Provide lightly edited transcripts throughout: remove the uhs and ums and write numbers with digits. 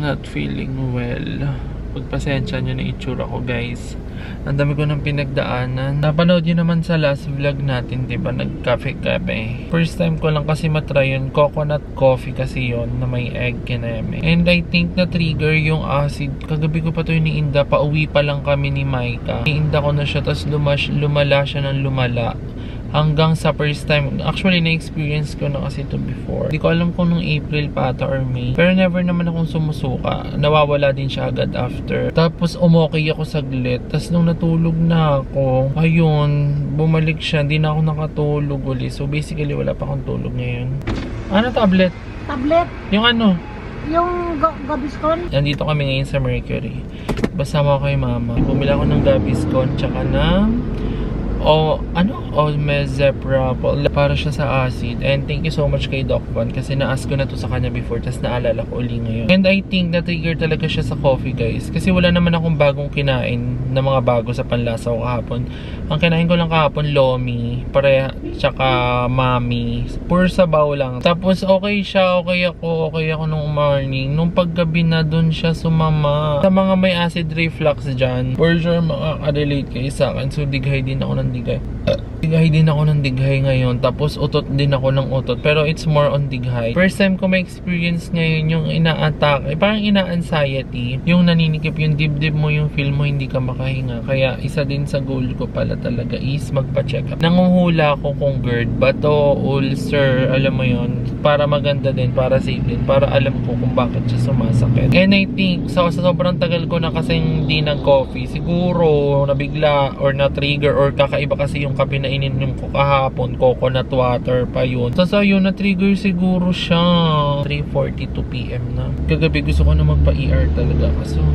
not feeling well. Pagpasensya nyo na itsura ko, guys. Ang dami ko ng pinagdaanan. Napanood nyo naman sa last vlog natin, diba? Nag-cafe-cafe. First time ko lang kasi matry yun. Coconut coffee kasi yun na may egg kineme. And I think na-trigger yung acid. Kagabi ko pa to iniinda. Pauwi pa lang kami ni Maika. Iniinda ko na siya, tapos lumala siya ng lumala. Hanggang sa first time, actually na-experience ko na kasi ito before. Hindi ko alam kung nung April pa ata or May. Pero never naman akong sumusuka. Nawawala din siya agad after. Tapos umokay ako saglit. Tapos nung natulog na ako, ayun, bumalik siya. Hindi na ako nakatulog ulit. So basically wala pa akong tulog ngayon. Ano tablet? Tablet? Yung ano? Yung Gaviscon? Nandito kami ngayon sa Mercury. Basama ko kay mama. Bumili ako ng Gaviscon tsaka ng Omezeprazole para siya sa acid. And thank you so much kay Doc Von kasi na-ask ko na to sa kanya before, tas naalala ko uli ngayon. And I think na-trigger talaga siya sa coffee, guys, kasi wala naman akong bagong kinain na mga bago sa panlasa ko kahapon. Ang kinain ko lang kahapon, Lomi, pareha, tsaka Mami, pure sabaw lang. Tapos okay siya, okay ako nung morning. Nung paggabi na dun siya sumama. Sa mga may acid reflux dyan, for sure makaka-relate kayo sa akin. So dighay din ako ng dighay ngayon. Tapos utot din ako ng utot. Pero it's more on dighay. First time ko ma-experience ngayon yung ina-attack. Parang ina-anxiety. Yung naninikip yung dibdib mo, yung feel mo hindi ka makahinga. Kaya isa din sa goal ko pala talaga is magpa-check up. Nanguhula ako kung GERD, bato, ulcer, alam mo yon, para maganda din, para safe din, para alam ko kung bakit siya sumasakit. And I think sa sobrang tagal ko na kasing hindi nag-coffee, siguro nabigla or na-trigger or kakaiba kasi yung kape na ininom ko kahapon, coconut water pa yun. So yun, na-trigger siguro siya. 3:42 PM na. Kagabi gusto ko na magpa-ER talaga, kaso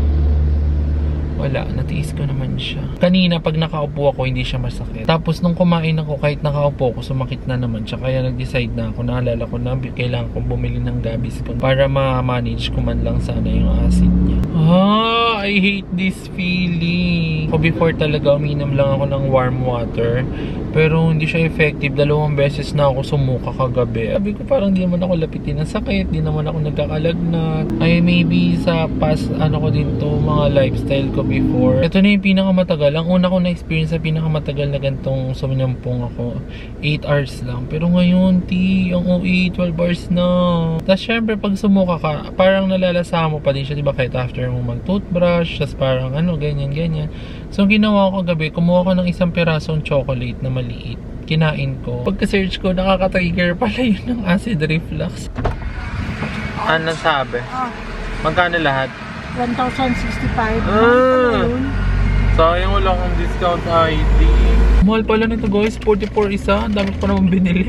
wala, natiis ko naman siya. Kanina pag nakaupo ako hindi siya masakit. Tapos nung kumain ako kahit nakaupo ako sumakit na naman siya. Kaya nag-decide na ako, naalala ko na kailangan kong bumili ng Gaviscon para ma-manage ko man lang sana yung acid niya. I hate this feeling. O before talaga uminom lang ako ng warm water, pero hindi siya effective. 2 beses na ako sumuka kagabi. Sabi ko parang di naman ako lapitin ng sakit, di naman ako nagkakalagnat. Ay maybe sa past ko din to, mga lifestyle ko before. Ito na yung pinakamatagal. Ang una ko na-experience sa pinakamatagal na gantong suminampong ako, 8 hours lang. Pero ngayon, ang OE, 12 hours na. Tapos syempre, pag sumuka ka, parang nalalasa mo pa din siya, diba? Kahit after mo mag-toothbrush, tapos parang ganyan. So, ginawa ko gabi, kumuha ko ng isang pirasong chocolate na maliit. Kinain ko. Pagka-search ko, nakaka-trigger pala yun ng acid reflux. Ano sabi? Magkano lahat? 1,065. Sayang wala akong discount ID. Mahal pala nito, guys. 44 isa. Ang dami ko naman binili.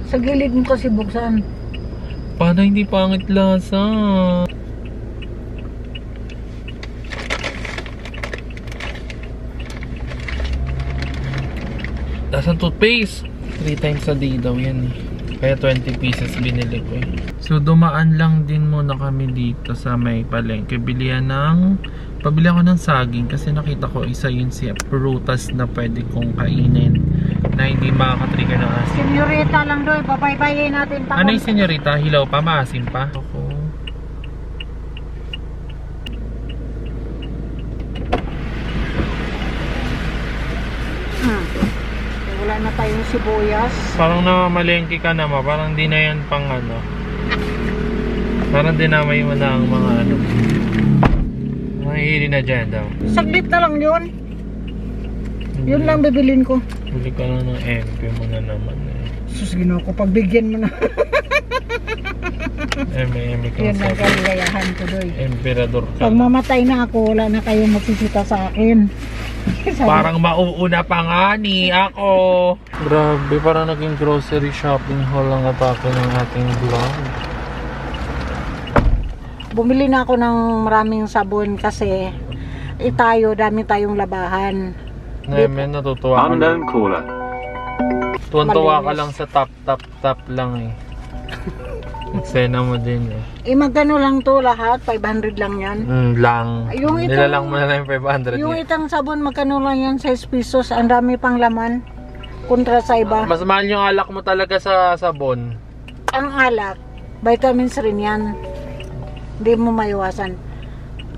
Sa gilid mo kasi buksan. Para hindi pangit lasa. Tapos ang toothpaste 3 times a day daw yan eh. Kaya 20 pieces binili ko eh. So dumaan lang din muna kami dito sa may palengke. Pabili ako ng saging kasi nakita ko isa yun siya prutas na pwede kong kainin na hindi makaka-trigger ng asin. Senyorita lang doon, papaypayin natin. Ano yung senyorita? Hilaw pa? Maasim pa? Ako. Wala na tayong sibuyas. Parang namamalengke ka naman. Parang di na yan pang ano. Parang dinamay mo na ang mga ano. Mahihili na dyan daw. Saglit na lang yun. Yun lang bibilin ko. Bili ka lang ng MP mo na naman eh. Sus, ginawa ko. Pagbigyan mo na. Eme ka Yun sa ang kaligayahan ko doy. emperador ka. Pag mamatay na ako, wala na kayong makikita sa akin. Parang mauuna pa nga ni ako. Grabe, parang naging grocery shopping haul ang atake ng ating vlog. Bumili na ako ng maraming sabon kasi dami tayong labahan. Nemen, natutuwa ka lang. Tuwan-tuwa ka lang sa top lang eh. Eksena mo din eh. Magkano lang to lahat? 500 lang yan. Lang. Nilalang mo na lang yung 500. Yung itang sabon, magkano lang yan? 6 pesos. Ang dami pang laman. Kontra sa iba. Mas mahal yung alak mo talaga sa sabon. Ang alak. Vitamins rin yan. Hindi mo maiwasan.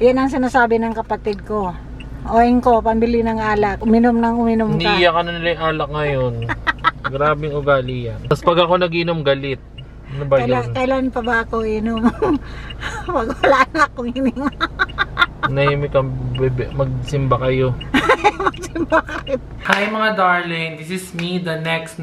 Yan ang sinasabi ng kapatid ko. Oing ko, pambili ng alak. Uminom ka. Iniiyak ka na nila yung alak ngayon. Grabing ugali yan. Tapos pag ako nag-inom, galit. Ano ba yun? Kailan pa ba ako inom? Wag wala na akong hininga. Nahimik kang bebe. Magsimba kayo. Magsimba kayo. Hi mga darling, this is me the next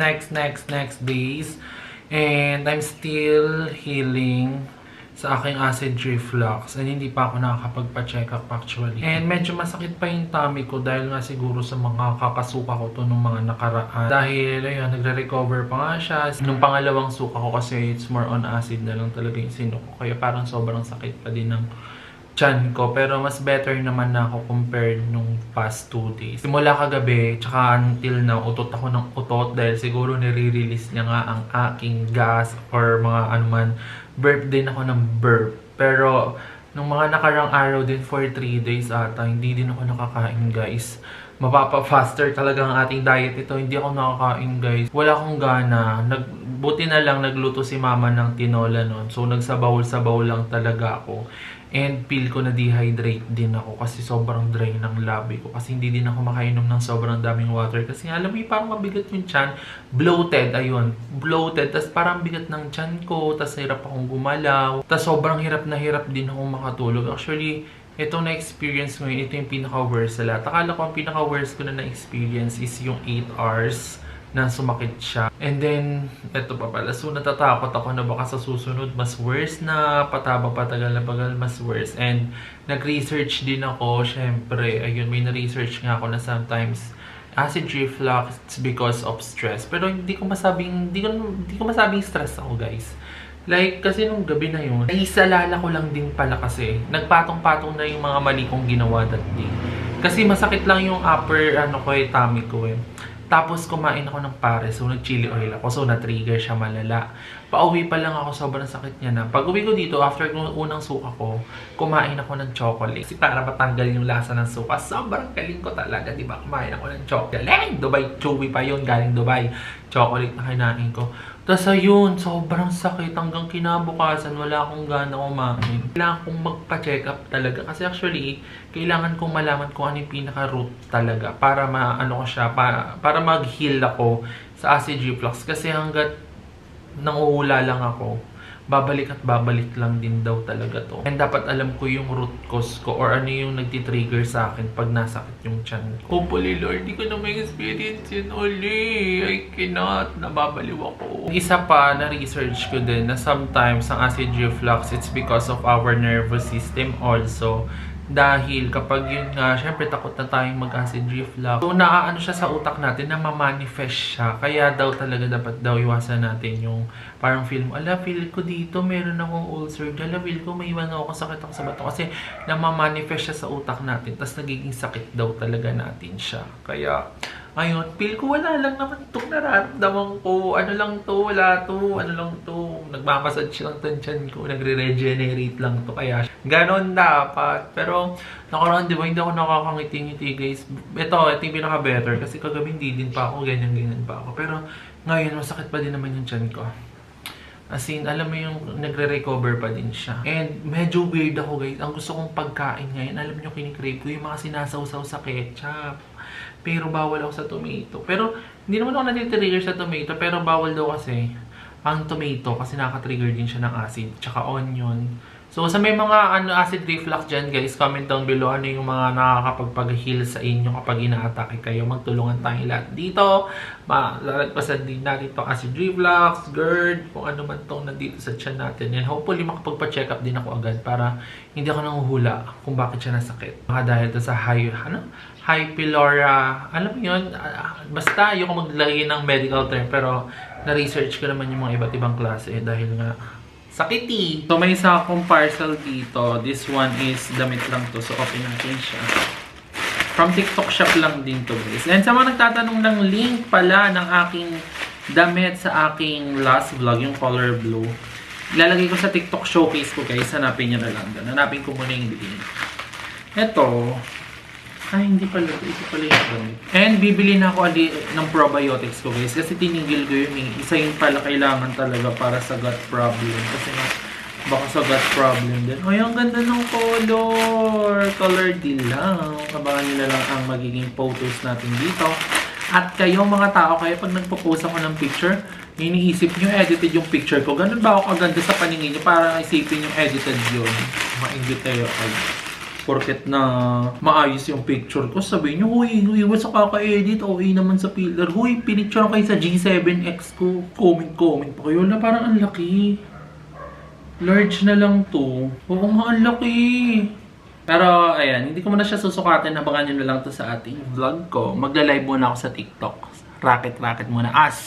days, and I'm still healing sa aking acid reflux, and hindi pa ako nakakapagpa-check up actually. And medyo masakit pa yung tummy ko dahil nga siguro sa mga kakasuka ko to nung mga nakaraan. Dahil ayun, nagre-recover pa nga siya. Nung pangalawang suka ko kasi it's more on acid na lang talaga yung sino ko, kaya parang sobrang sakit pa din ng tiyan ko, pero mas better naman na ako compared nung past 2 days. Simula kagabi, tsaka until now, utot ako ng utot dahil siguro nire-release niya nga ang aking gas or mga anuman. Burp din ako ng burp. Pero, nung mga nakarang araw din for 3 days ata, hindi din ako nakakain guys. Mapapa-faster talaga ang ating diet ito. Hindi ako nakakain guys. Wala akong gana. Buti na lang nagluto si mama ng tinola nun. So, nagsabaw-sabaw lang talaga ako. And feel ko na dehydrate din ako kasi sobrang dry ng labi ko. Kasi hindi din ako makainom ng sobrang daming water. Kasi alam mo, parang mabigat yung tiyan. Bloated, ayun. Bloated. Tapos parang bigat ng tiyan ko. Tapos hirap akong gumalaw. Tapos sobrang hirap na hirap din akong makatulog. Actually, itong na-experience ko yun, ito yung pinaka-worst sa lahat. Akala ko ang pinaka-worst ko na na-experience is yung 8 hours na sumakit siya. And then, ito pa pala. So, natatakot ako na baka sa susunod, mas worse na, pataba patagal na bagal, mas worse. And, nag-research din ako, syempre. Ayun, may na-research nga ako na sometimes acid reflux because of stress. Pero hindi ko masabing stress ako, guys. Like, kasi nung gabi na yun, naisalala ko lang din pala kasi nagpatong-patong na yung mga mali kong ginawa that day. Kasi masakit lang yung upper, tummy ko eh. Tapos kumain ako ng pares, so nag-chili oil ako, so na-trigger siya malala. Pauwi pa lang ako, sobrang sakit niya na. Pag uwi ko dito, after unang suka ko, kumain ako ng chocolate. Kasi para matanggal yung lasa ng suka, sobrang galing ko talaga, di ba? Kumain ako ng chocolate. Dubai, chewy pa yun, galing Dubai. Chocolate na kinain ko. Tapos ayun, sobrang sakit hanggang kinabukasan, wala akong gana kumain. Kailangan kong magpa-check up talaga. Kasi actually, kailangan kong malaman kung ano yung pinaka-root talaga. Para para mag-heal ako sa acid reflux. Kasi hanggat nanguhula lang ako, babalik at babalik lang din daw talaga to. And dapat alam ko yung root cause ko or ano yung nagtitrigger sa akin pag nasakit yung tiyan ko. Hopefully, Lord, di ko na may experience yun uli. I cannot. Nababaliw ako. Isa pa, na-research ko din na sometimes ang acid reflux, it's because of our nervous system also. Dahil kapag yun nga, syempre takot na tayong mag-acid reflux. So, naaano siya sa utak natin na ma-manifest siya. Kaya daw talaga dapat daw iwasan natin yung parang feel mo, ala, feel ko dito, meron akong ulcer. Ala, feel ko, may iwan ako, sakit ako sa bato. Kasi na-manifest siya sa utak natin. Tapos nagiging sakit daw talaga natin siya. Kaya, ngayon, feel ko wala lang naman itong nararamdaman ko. Ano lang to, wala to, ano lang to. Nagmamassage lang to tiyan ko, nagre-regenerate lang to. Kaya, ganon dapat. Pero, nakaraan, di ba, hindi ako nakakangiti-ngiti, guys. Ito yung pinaka-better. Kasi kagabi hindi din pa ako, ganyan-ganyan pa ako. Pero, ngayon, masakit pa din naman yung tiyan ko. As in, alam mo yung nagre-recover pa din siya. And medyo weird ako, guys. Ang gusto kong pagkain ngayon, alam nyo, kinikrave ko yung mga sinasawsaw sa ketchup. Pero bawal ako sa tomato. Pero hindi naman ako natitrigger sa tomato. Pero bawal daw kasi ang tomato kasi nakaka-trigger din siya ng acid. Tsaka onion. So sa may mga acid reflux dyan, guys, comment down below ano yung mga nakakapagpag-heal sa inyo kapag ina-atake kayo. Magtulungan tayong lahat dito. Lalagpasan din natin itong acid reflux, GERD, kung ano man itong nandito sa tiyan natin. And hopefully makapagpa-check up din ako agad para hindi ako nanguhula kung bakit siya nasakit. Dahil to sa high pylori, alam mo yun, basta yung maglagay ng medical term, pero na-research ko naman yung mga iba't ibang klase dahil nga sakiti. So may isa akong parcel dito. This one is damit lang to. So open natin siya. From TikTok shop lang din to, guys. And sa mga nagtatanong ng link pala ng aking damit sa aking last vlog, yung color blue, ilalagay ko sa TikTok showcase ko, guys. Hanapin nyo na lang doon. Hanapin ko muna yung link. Ito, Ay, hindi pala. Ito pala yung gamit. And bibili na ako ng probiotics ko, guys. Kasi tinigil ko yun. Isa yung pala kailangan talaga para sa gut problem. Kasi nga, baka sa gut problem din. Ay, ang ganda ng color. Color dilaw. Abangan nila lang ang magiging photos natin dito. At kayo mga tao, kaya pag nagpo-post ako ng picture, iniisip nyo edited yung picture ko. Ganun ba ako kaganda sa paningin nyo para isipin yung edited yun? Maingit kayo. Ay, porket na maayos yung picture ko, sabihin nyo, huy, iwas sa kaka-edit, okay naman sa pillar. Huy, pinicture kayo sa G7X ko. Comment pa kayo. Wala, parang ang laki. Large na lang to. Oo nga, ang laki. Pero, ayan, hindi ko muna siya susukatin. Abangan nyo na lang to sa ating vlog ko. Magla-live muna ako sa TikTok. Racket muna. As!